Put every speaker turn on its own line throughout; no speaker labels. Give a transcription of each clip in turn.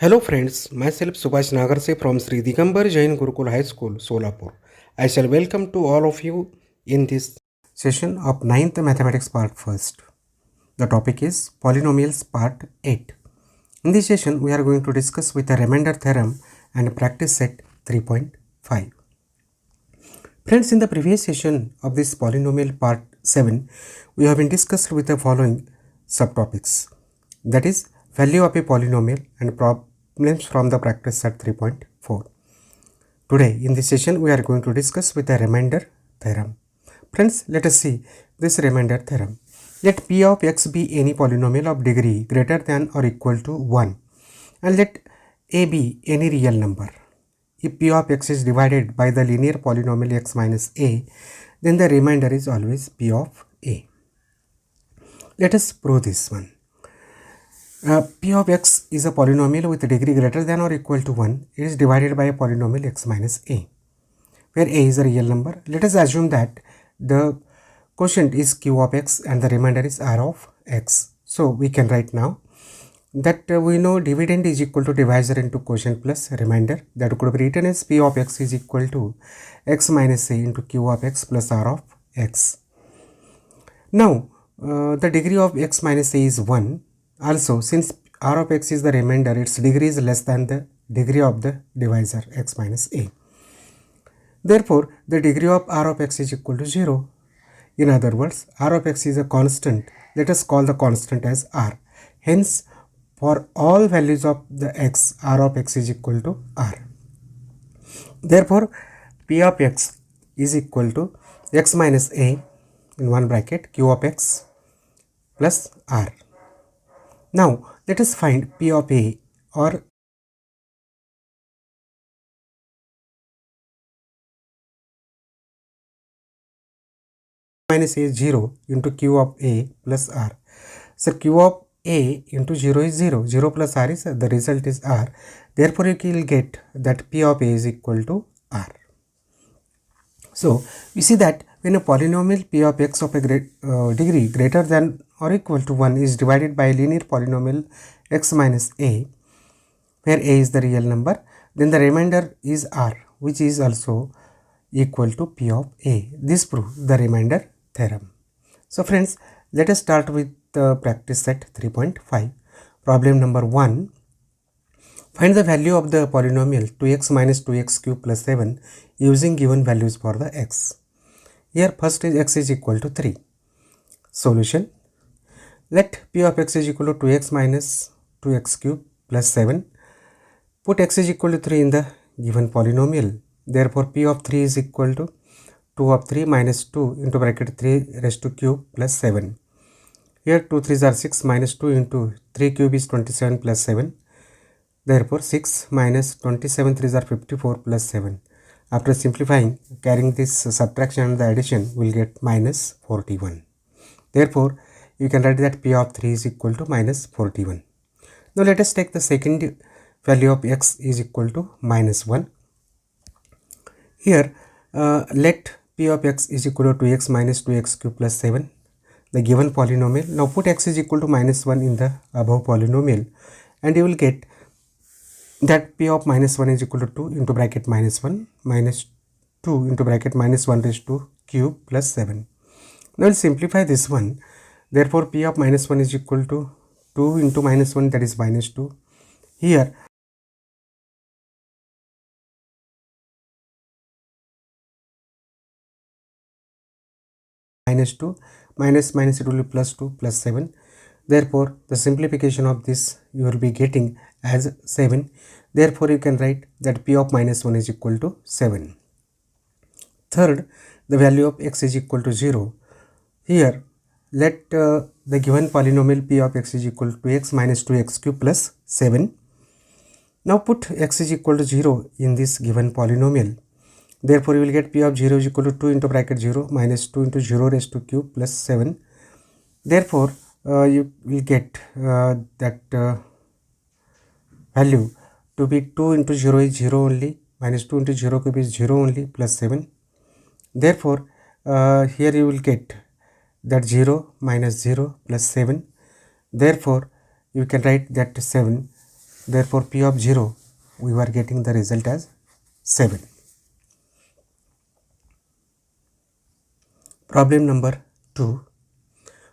Hello friends, myself Subhash Nagarse from Sri Digambar Jain Gurukul High School, Solapur. I shall welcome to all of you in this session of 9th Mathematics Part 1st. The topic is Polynomials Part 8. In this session, we are going to discuss with the remainder theorem and practice set 3.5. Friends, in the previous session of this Polynomial Part 7, we have been discussed with the following subtopics. That is, value of a polynomial and problems from the practice set 3.4. Today in this session we are going to discuss with the remainder theorem. Friends, let us see this remainder theorem. Let p of x be any polynomial of degree greater than or equal to 1 and let a be any real number. If p of x is divided by the linear polynomial x minus a, then the remainder is always p of a. Let us prove this one. P of x is a polynomial with a degree greater than or equal to 1. It is divided by a polynomial x minus a, where a is a real number. Let us assume that the quotient is q of x and the remainder is r of x. So we can write now that we know dividend is equal to divisor into quotient plus remainder. That could be written as p of x is equal to x minus a into q of x plus r of x. Now the degree of x minus a is 1. Also, since r of x is the remainder, its degree is less than the degree of the divisor x minus a. Therefore, the degree of r of x is equal to 0. In other words, r of x is a constant. Let us call the constant as r. Hence, for all values of the x, r of x is equal to r. Therefore, p of x is equal to x minus a in one bracket q of x plus r. Now, let us find p of a, or minus a is 0 into q of a plus r. So, q of a into 0 is 0. 0 plus r is, the result is r. Therefore, you will get that p of a is equal to r. So, we see that when a polynomial p of x of a degree greater than or equal to 1 is divided by a linear polynomial x minus a, where a is the real number, then the remainder is r, which is also equal to p of a. This proves the remainder theorem. So friends, let us start with the practice set 3.5. Problem number 1. Find the value of the polynomial 2x minus 2x cube plus 7 using given values for the x. Here first is x is equal to 3. Solution. Let p of x is equal to 2x minus 2x cube plus 7. Put x is equal to 3 in the given polynomial. Therefore, p of 3 is equal to 2 of 3 minus 2 into bracket 3 raised to cube plus 7. Here 2 3s are 6 minus 2 into 3 cube is 27 plus 7. Therefore, 6 minus 27 3s are 54 plus 7. After simplifying, carrying this subtraction and the addition, we will get minus 41. Therefore, you can write that p of 3 is equal to minus 41. Now, let us take the second value of x is equal to minus 1. Here, let p of x is equal to 2x minus 2x cube plus 7, the given polynomial. Now, put x is equal to minus 1 in the above polynomial and you will get that p of minus 1 is equal to 2 into bracket minus 1 minus 2 into bracket minus 1 raised to cube plus 7. Now, we will simplify this one. Therefore, p of minus 1 is equal to 2 into minus 1, that is minus 2. Here, minus 2 minus it will be plus 2 plus 7. Therefore, the simplification of this you will be getting as 7. Therefore, you can write that p of minus 1 is equal to 7. Third, the value of x is equal to 0. Here, let the given polynomial p of x is equal to x minus 2x cube plus 7. Now, put x is equal to 0 in this given polynomial. Therefore, you will get p of 0 is equal to 2 into bracket 0 minus 2 into 0 raised to cube plus 7. Therefore, you will get that value to be 2 into 0 is 0 only, minus 2 into 0 cube is 0 only, plus 7. Therefore, here you will get that 0 minus 0 plus 7. Therefore, you can write that 7 Therefore P of 0, we were getting the result as 7. Problem number 2.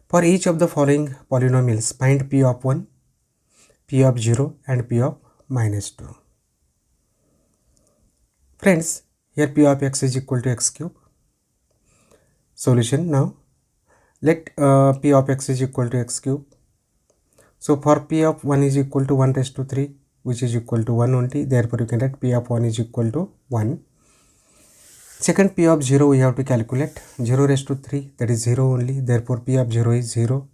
For each of the following polynomials, find P of 1, P of 0 and P of minus 2. Friends, here P of x is equal to x cube. Solution now. Let P of x is equal to x cube. So for P of 1 is equal to 1 raised to 3, which is equal to 1 only. Therefore you can write P of 1 is equal to 1. Second, P of 0 we have to calculate. 0 raised to 3, that is 0 only. Therefore P of 0 is 0.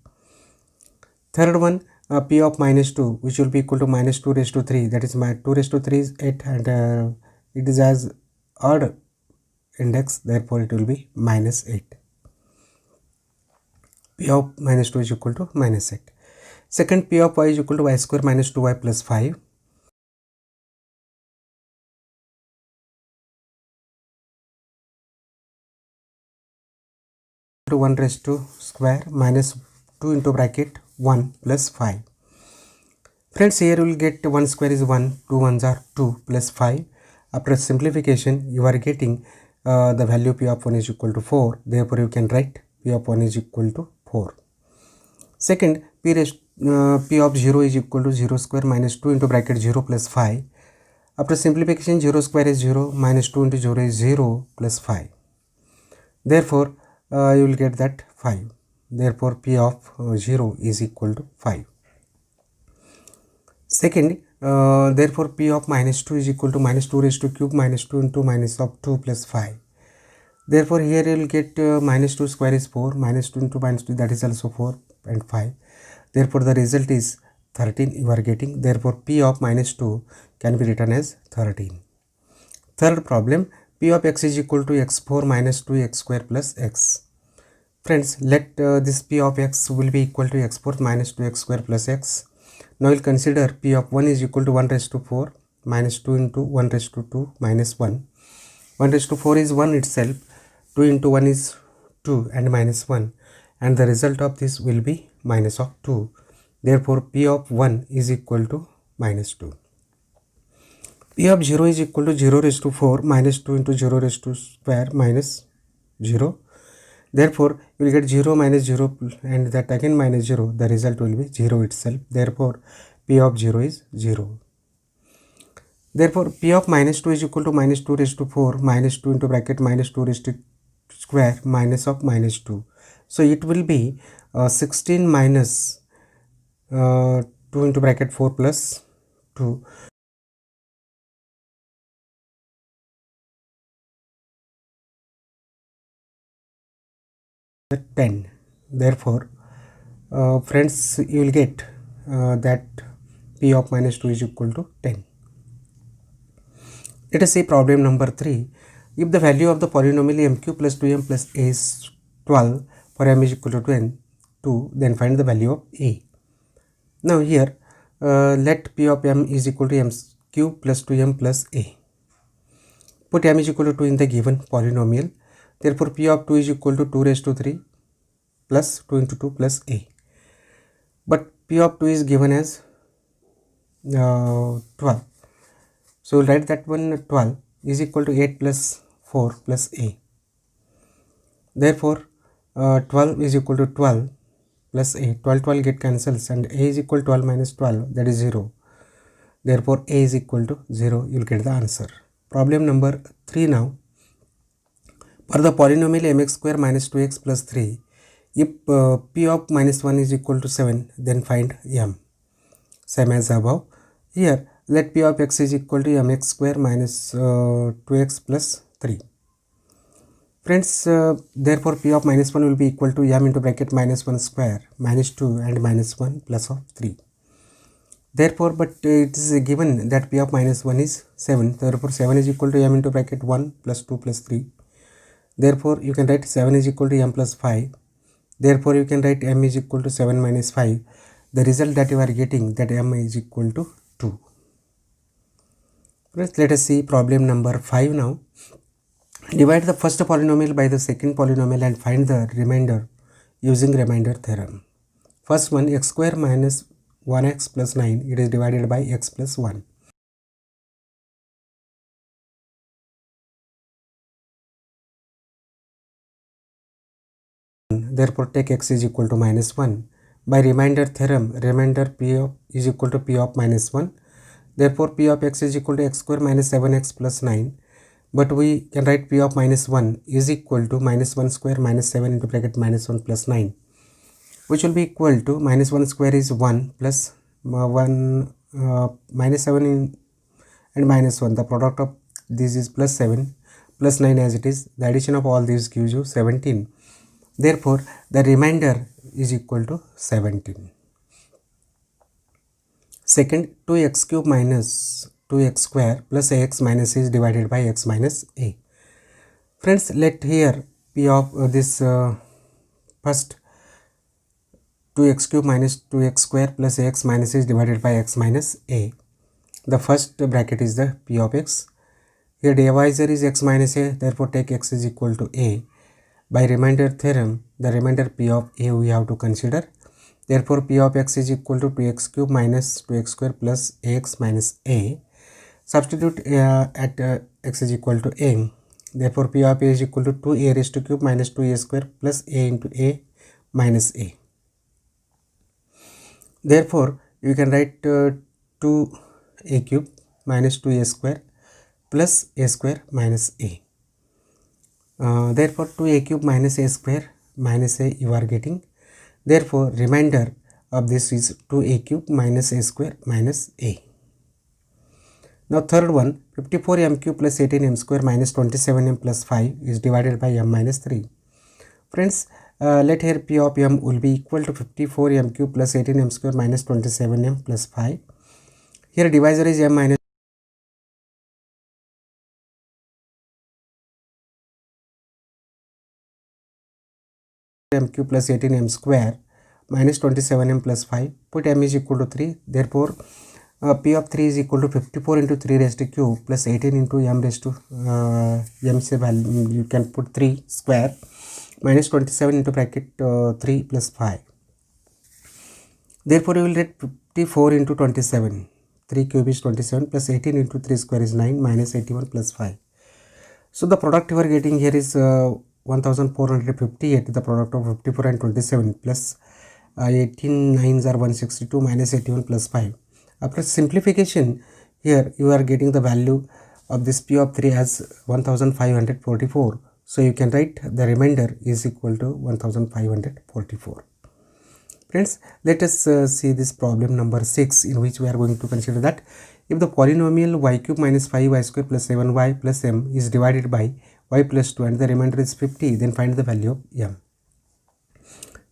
Third one, P of minus 2, which will be equal to minus 2 raised to 3, that is my 2 raised to 3 is 8, and it is as odd index, therefore it will be minus 8. P of minus 2 is equal to minus 8. Second, P of y is equal to y square minus 2y plus 5. To 1 raised to square minus 2 into bracket 1 plus 5. Friends, here you will get 1 square is 1, 2 ones are 2 plus 5. After simplification, you are getting the value P of 1 is equal to 4. Therefore, you can write P of 1 is equal to 4. Second, P of 0 is equal to 0 square minus 2 into bracket 0 plus 5. After simplification, 0 square is 0, minus 2 into 0 is 0 plus 5. Therefore, you will get that 5. Therefore, P of 0 is equal to 5. Second, therefore P of minus 2 is equal to minus 2 raised to cube minus 2 into minus of 2 plus 5. Therefore, here you will get minus 2 square is 4, minus 2 into minus 2, that is also 4 and 5. Therefore, the result is 13 you are getting. Therefore, P of minus 2 can be written as 13. Third problem, P of x is equal to x4 minus 2x square plus x. Friends, let this P of x will be equal to x4 minus 2x square plus x. Now we'll consider P of 1 is equal to 1 raised to 4 minus 2 into 1 raised to 2 minus 1. 1 raised to 4 is 1 itself. 2 into 1 is 2 and minus 1. And the result of this will be minus of 2. Therefore, P of 1 is equal to minus 2. P of 0 is equal to 0 raised to 4 minus 2 into 0 raised to square minus 0. Therefore, you will get 0 minus 0 and that again minus 0. The result will be 0 itself. Therefore, P of 0 is 0. Therefore, P of minus 2 is equal to minus 2 raised to 4 minus 2 into bracket minus 2 raised to square minus of minus 2. So, it will be 16 minus 2 into bracket 4 plus 2. The 10. Therefore, friends, you will get that P of minus 2 is equal to 10. Let us see problem number 3. If the value of the polynomial mq plus 2m plus a is 12 for m is equal to 2, then find the value of a. Now here, let P of m is equal to m cube plus 2m plus a. Put m is equal to 2 in the given polynomial. Therefore, P of 2 is equal to 2 raised to 3 plus 2 into 2 plus a. But P of 2 is given as 12. So, we'll write that one 12 is equal to 8 plus 4 plus a. Therefore, 12 is equal to 12 plus a. 12 get cancels and a is equal to 12 minus 12, that is 0. Therefore, a is equal to 0. You will get the answer. Problem number 3 now. For the polynomial mx square minus 2x plus 3, if P of minus 1 is equal to 7, then find m. Same as above. Here, let P of x is equal to mx square minus 2x plus 3. Friends, therefore P of minus 1 will be equal to m into bracket minus 1 square minus 2 and minus 1 plus of 3. Therefore, but it is given that P of minus 1 is 7. Therefore, 7 is equal to m into bracket 1 plus 2 plus 3. Therefore, you can write 7 is equal to m plus 5. Therefore, you can write m is equal to 7 minus 5. The result that you are getting, that m is equal to 2. Let us see problem number 5 now. Divide the first polynomial by the second polynomial and find the remainder using remainder theorem. First one, x square minus 1x plus 9, it is divided by x plus 1. Therefore, take x is equal to minus 1. By remainder theorem, remainder p of is equal to p of minus 1. Therefore, p of x is equal to x square minus 7x plus 9. But we can write p of minus 1 is equal to minus 1 square minus 7 into bracket minus 1 plus 9, which will be equal to minus 1 square is 1 plus 1 minus 7 and minus 1. The product of this is plus 7 plus 9 as it is. The addition of all these gives you 17. Therefore, the remainder is equal to 17. Second, 2x cube minus 2x square plus ax minus a is divided by x minus a. Friends, let here p of this first 2x cube minus 2x square plus ax minus a is divided by x minus a. The first bracket is the p of x. Here divisor is x minus a, therefore take x is equal to a. By remainder theorem, the remainder p of a we have to consider. Therefore, p of x is equal to 2x cube minus 2x square plus ax minus a. Substitute at x is equal to a. Therefore, p of a is equal to 2a raised to cube minus 2a square plus a into a minus a. Therefore, you can write 2a cube minus 2a square plus a square minus a. Therefore, 2a cube minus a square minus a you are getting. Therefore, remainder of this is 2a cube minus a square minus a. Now, third one, 54m cube plus 18m square minus 27m plus 5 is divided by m minus 3. Friends, let here p of m will be equal to 54m cube plus 18m square minus 27m plus 5. Here divisor is m minus m cube plus 18m square minus 27m plus 5. Put m is equal to 3. Therefore, p of 3 is equal to 54 into 3 raised to cube plus 18 into m raised to m say value, you can put 3 square minus 27 into bracket 3 plus 5. Therefore, you will get 54 into 27. 3 cube is 27 plus 18 into 3 square is 9 minus 81 plus 5. So, the product you are getting here is 1458, the product of 54 and 27 plus 18 9s are 162 minus 81 plus 5. After simplification, here you are getting the value of this p of 3 as 1544. So, you can write the remainder is equal to 1544. Friends, let us see this problem number 6, in which we are going to consider that if the polynomial y cube minus 5y square plus 7y plus m is divided by y plus 2 and the remainder is 50, then find the value of m.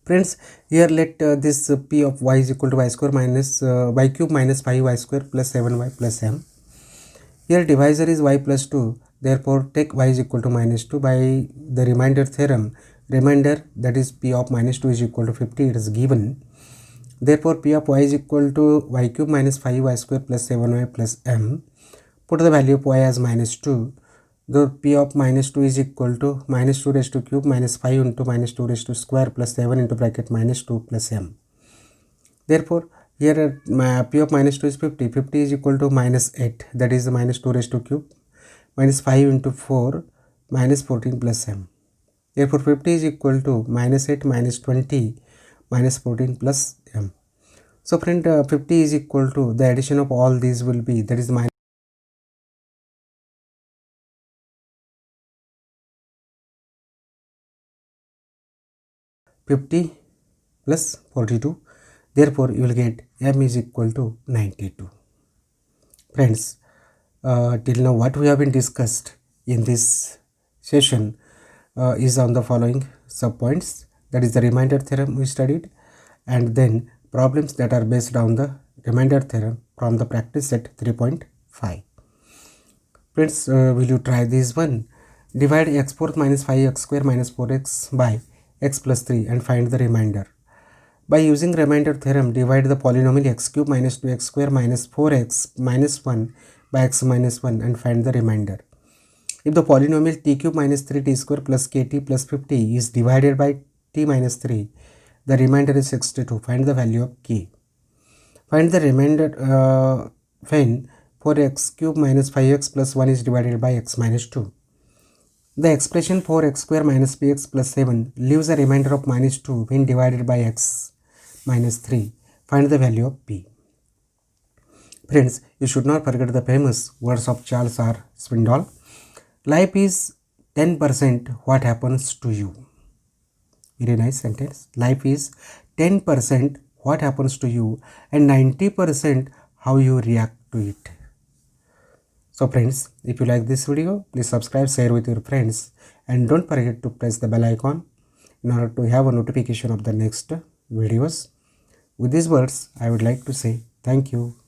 Friends, here let this p of y is equal to y square minus y cube minus 5y square plus 7y plus m. Here divisor is y plus 2, therefore take y is equal to minus 2. By the remainder theorem, remainder, that is p of minus 2 is equal to 50, it is given. Therefore, p of y is equal to y cube minus 5y square plus 7y plus m. Put the value of y as minus 2. The p of minus 2 is equal to minus 2 raised to cube minus 5 into minus 2 raised to square plus 7 into bracket minus 2 plus m. Therefore, here p of minus 2 is 50. 50 is equal to minus 8, that is minus 2 raised to cube minus 5 into 4 minus 14 plus m. Therefore, 50 is equal to minus 8 minus 20 minus 14 plus m. So, friend, 50 is equal to, the addition of all these will be, that is minus 50 plus 42. Therefore, you will get m is equal to 92. Friends, till now what we have been discussed in this session is on the following subpoints, that is the remainder theorem we studied, and then problems that are based on the remainder theorem from the practice set 3.5. Friends, will you try this one? Divide x fourth minus 5x square minus 4x by x plus 3 and find the remainder. By using remainder theorem, divide the polynomial x cube minus 2x square minus 4x minus 1 by x minus 1 and find the remainder. If the polynomial t cube minus 3t square plus kt plus 50 is divided by t minus 3, the remainder is 62. Find the value of k. Find the remainder when 4x cube minus 5x plus 1 is divided by x minus 2. The expression 4x square minus px plus 7 leaves a remainder of minus 2 when divided by x minus 3. Find the value of p. Friends, you should not forget the famous words of Charles R. Swindoll. Life is 10% what happens to you. Very nice sentence. Life is 10% what happens to you and 90% how you react to it. So friends, if you like this video, please subscribe, share with your friends, and don't forget to press the bell icon in order to have a notification of the next videos. With these words, I would like to say thank you.